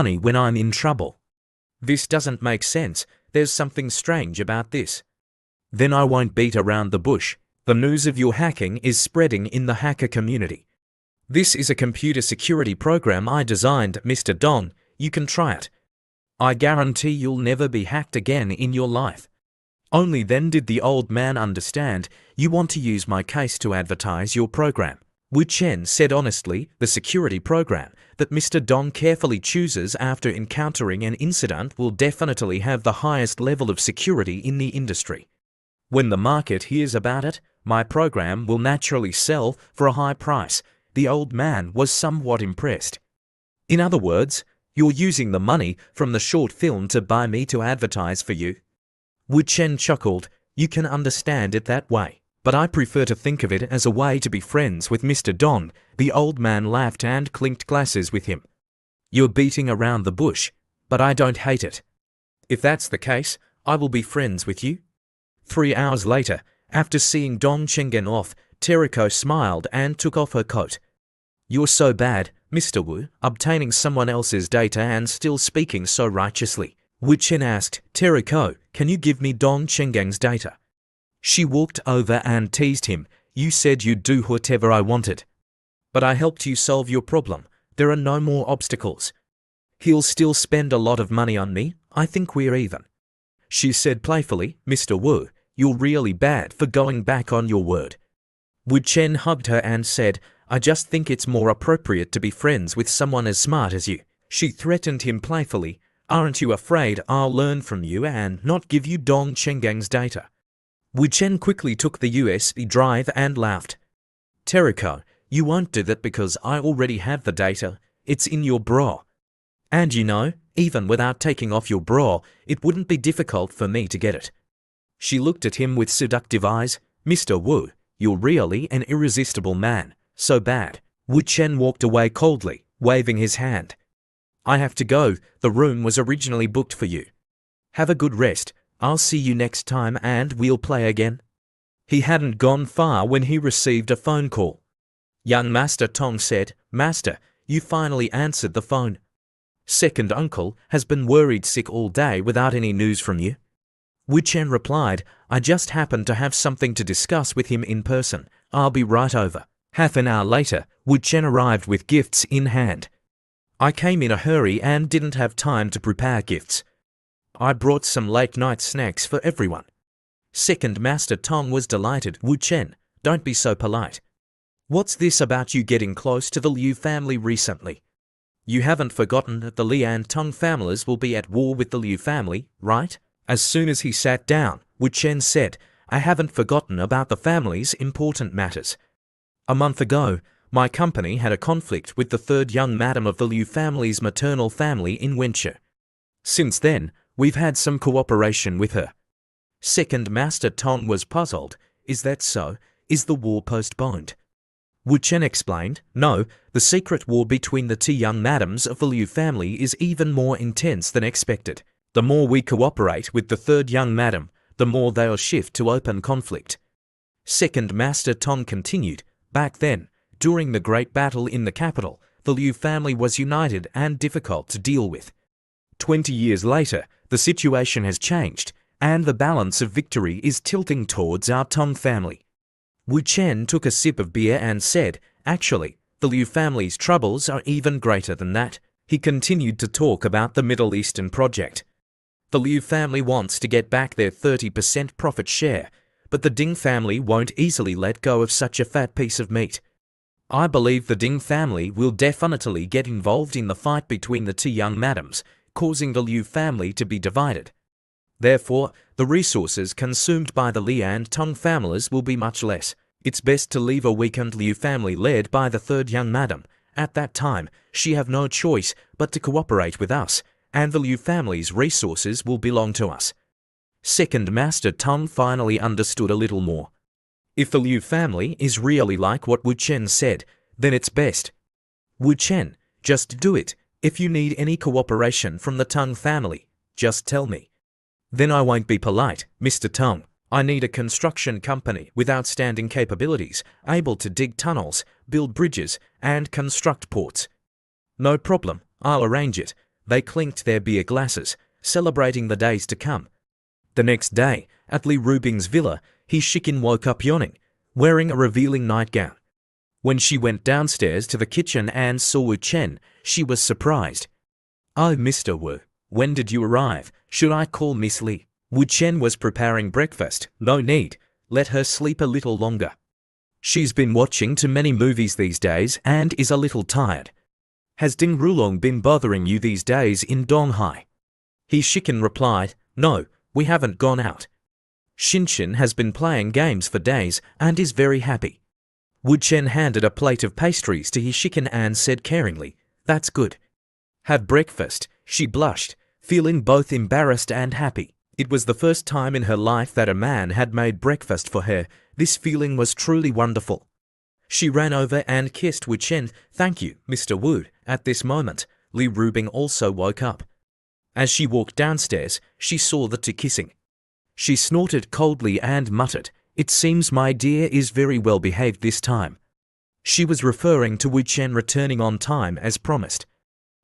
money when I'm in trouble. This doesn't make sense. There's something strange about this. Then I won't beat around the bush. The news of your hacking is spreading in the hacker community. This is a computer security program I designed, Mr. Don. You can try it. I guarantee you'll never be hacked again in your life. Only then did the old man understand. You want to use my case to advertise your program. Wu Chen said honestly, the security program that Mr. Dong carefully chooses after encountering an incident will definitely have the highest level of security in the industry. When the market hears about it, my program will naturally sell for a high price. The old man was somewhat impressed. In other words, you're using the money from the short film to buy me to advertise for you. Wu Chen chuckled. You can understand it that way, but I prefer to think of it as a way to be friends with Mr. Don. The old man laughed and clinked glasses with him. You're beating around the bush, but I don't hate it. If that's the case, I will be friends with you. 3 hours later, after seeing Dong Chengen off, Teriko smiled and took off her coat. You're so bad, Mr. Wu, obtaining someone else's data and still speaking so righteously. Wu Chen asked, Teriko, can you give me Dong Chengeng's data? She walked over and teased him. You said you'd do whatever I wanted. But I helped you solve your problem. There are no more obstacles. He'll still spend a lot of money on me. I think we're even. She said playfully, Mr. Wu, you're really bad for going back on your word. Wu Chen hugged her and said, I just think it's more appropriate to be friends with someone as smart as you. She threatened him playfully. Aren't you afraid I'll learn from you and not give you Dong Chengeng's data? Wu Chen quickly took the USB drive and laughed. Teriko, you won't do that because I already have the data. It's in your bra. And you know, even without taking off your bra, it wouldn't be difficult for me to get it. She looked at him with seductive eyes. Mr. Wu, you're really an irresistible man. So bad. Wu Chen walked away coldly, waving his hand. I have to go. The room was originally booked for you. Have a good rest. I'll see you next time and we'll play again. He hadn't gone far when he received a phone call. Young Master Tong said, Master, you finally answered the phone. Second uncle has been worried sick all day without any news from you. Wu Chen replied, I just happened to have something to discuss with him in person. I'll be right over. Half an hour later, Wu Chen arrived with gifts in hand. I came in a hurry and didn't have time to prepare gifts. I brought some late-night snacks for everyone. Second Master Tong was delighted. Wu Chen, don't be so polite. What's this about you getting close to the Liu family recently? You haven't forgotten that the Li and Tong families will be at war with the Liu family, right? As soon as he sat down, Wu Chen said, I haven't forgotten about the family's important matters. A month ago, my company had a conflict with the third young madam of the Liu family's maternal family in Wenchur. Since then, we've had some cooperation with her. Second Master Tong was puzzled. Is that so? Is the war postponed? Wu Chen explained, no, the secret war between the two young madams of the Liu family is even more intense than expected. The more we cooperate with the third young madam, the more they'll shift to open conflict. Second Master Tong continued, back then, during the great battle in the capital, the Liu family was united and difficult to deal with. 20 years later, the situation has changed, and the balance of victory is tilting towards our Tong family. Wu Chen took a sip of beer and said, actually, the Liu family's troubles are even greater than that. He continued to talk about the Middle Eastern project. The Liu family wants to get back their 30% profit share, but the Ding family won't easily let go of such a fat piece of meat. I believe the Ding family will definitely get involved in the fight between the two young madams, causing the Liu family to be divided. Therefore, the resources consumed by the Li and Tong families will be much less. It's best to leave a weakened Liu family led by the third young madam. At that time, she have no choice but to cooperate with us, and the Liu family's resources will belong to us. Second Master Tong finally understood a little more. If the Liu family is really like what Wu Chen said, then it's best. Wu Chen, just do it. If you need any cooperation from the Tong family, just tell me. Then I won't be polite, Mr. Tong. I need a construction company with outstanding capabilities, able to dig tunnels, build bridges, and construct ports. No problem, I'll arrange it. They clinked their beer glasses, celebrating the days to come. The next day, at Li Rubing's villa, He Shikin woke up yawning, wearing a revealing nightgown. When she went downstairs to the kitchen and saw Wu Chen, she was surprised. "Oh, Mr. Wu, when did you arrive? Should I call Miss Li?" Wu Chen was preparing breakfast. "No need. Let her sleep a little longer. She's been watching too many movies these days and is a little tired." "Has Ding Rulong been bothering you these days in Donghai?" He Shikin replied, "No, we haven't gone out. Shinshin has been playing games for days and is very happy." Wu Chen handed a plate of pastries to He Shikin and said caringly, "That's good. Have breakfast." She blushed, feeling both embarrassed and happy. It was the first time in her life that a man had made breakfast for her. This feeling was truly wonderful. She ran over and kissed Wu Chen. "Thank you, Mr. Wu." At this moment, Li Rubing also woke up. As she walked downstairs, she saw the two kissing. She snorted coldly and muttered, "It seems my dear is very well behaved this time." She was referring to Wu Chen returning on time as promised.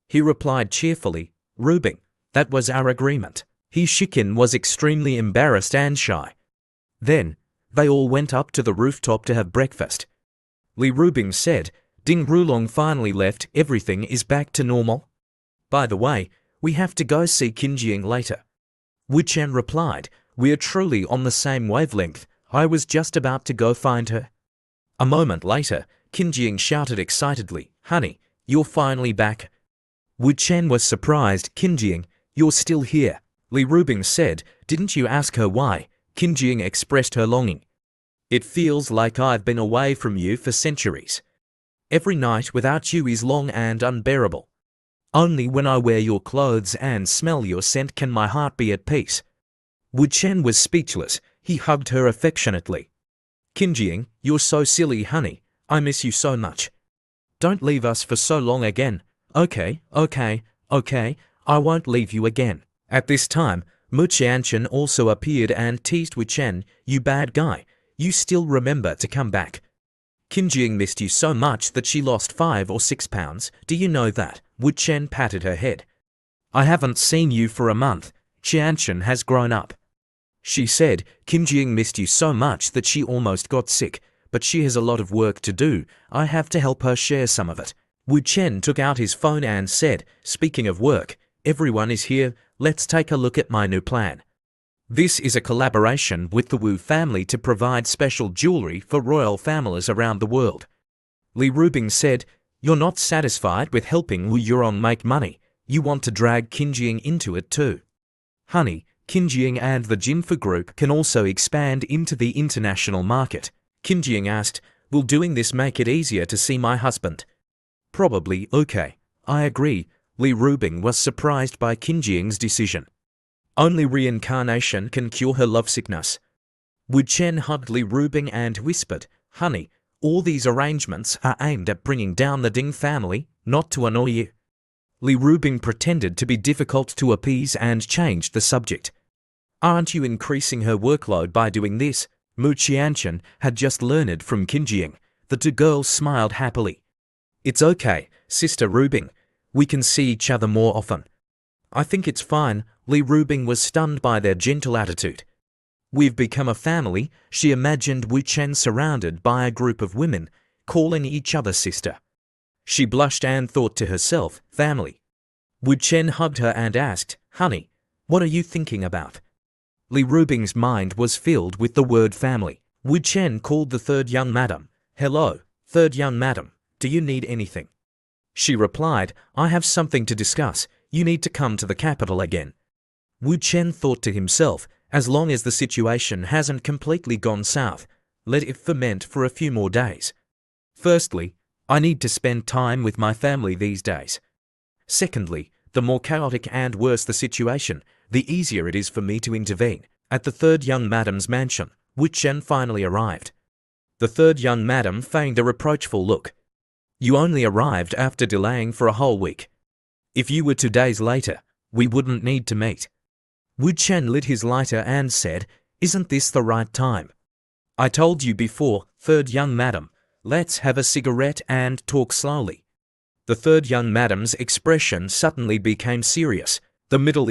He replied cheerfully, "Rubing, that was our agreement." He Shikin was extremely embarrassed and shy. Then, they all went up to the rooftop to have breakfast. Li Rubing said, "Ding Rulong finally left, everything is back to normal. By the way, we have to go see Qinjiang later." Wu Chen replied, "We're truly on the same wavelength. I was just about to go find her." A moment later, Qinjiang shouted excitedly, "Honey, you're finally back." Wu Chen was surprised. "Qinjiang, you're still here." Li Rubing said, "Didn't you ask her why?" Qinjiang expressed her longing. "It feels like I've been away from you for centuries. Every night without you is long and unbearable. Only when I wear your clothes and smell your scent can my heart be at peace." Wu Chen was speechless. He hugged her affectionately. "Qinjiang, you're so silly, honey. I miss you so much. Don't leave us for so long again." Okay, I won't leave you again." At this time, Mu Qianchen also appeared and teased Wu Chen, "You bad guy, you still remember to come back. Qinjiang missed you so much that she lost 5 or 6 pounds. Do you know that?" Wu Chen patted her head. "I haven't seen you for a month. Qianchen has grown up." She said, "Qinjiang missed you so much that she almost got sick, but she has a lot of work to do. I have to help her share some of it." Wu Chen took out his phone and said, "Speaking of work, everyone is here. Let's take a look at my new plan. This is a collaboration with the Wu family to provide special jewelry for royal families around the world." Li Rubing said, "You're not satisfied with helping Wu Yurong make money. You want to drag Qinjiang into it too. Honey, Qinjiang and the Jinfa Group can also expand into the international market." Qinjiang asked, "Will doing this make it easier to see my husband?" "Probably. Okay, I agree." Li Rubing was surprised by Qinjiang's decision. Only reincarnation can cure her lovesickness. Wu Chen hugged Li Rubing and whispered, "Honey, all these arrangements are aimed at bringing down the Ding family, not to annoy you." Li Rubing pretended to be difficult to appease and changed the subject. "Aren't you increasing her workload by doing this?" Mu Qianchen had just learned from Qinjiang. The two girls smiled happily. "It's okay, Sister Rubing. We can see each other more often." "I think it's fine." Li Rubing was stunned by their gentle attitude. "We've become a family." She imagined Wu Chen surrounded by a group of women, calling each other sister. She blushed and thought to herself, "Family." Wu Chen hugged her and asked, "Honey, what are you thinking about?" Li Rubing's mind was filled with the word family. Wu Chen called the third young madam. "Hello, third young madam. Do you need anything?" She replied, "I have something to discuss. You need to come to the capital again." Wu Chen thought to himself, as long as the situation hasn't completely gone south, let it ferment for a few more days. Firstly, I need to spend time with my family these days. Secondly, the more chaotic and worse the situation, the easier it is for me to intervene. At the third young madam's mansion, Wu Chen finally arrived. The third young madam feigned a reproachful look. "You only arrived after delaying for a whole week. If you were 2 days later, we wouldn't need to meet." Wu Chen lit his lighter and said, "Isn't this the right time?" "I told you before, third young madam, let's have a cigarette and talk slowly." The third young madam's expression suddenly became serious. The Middle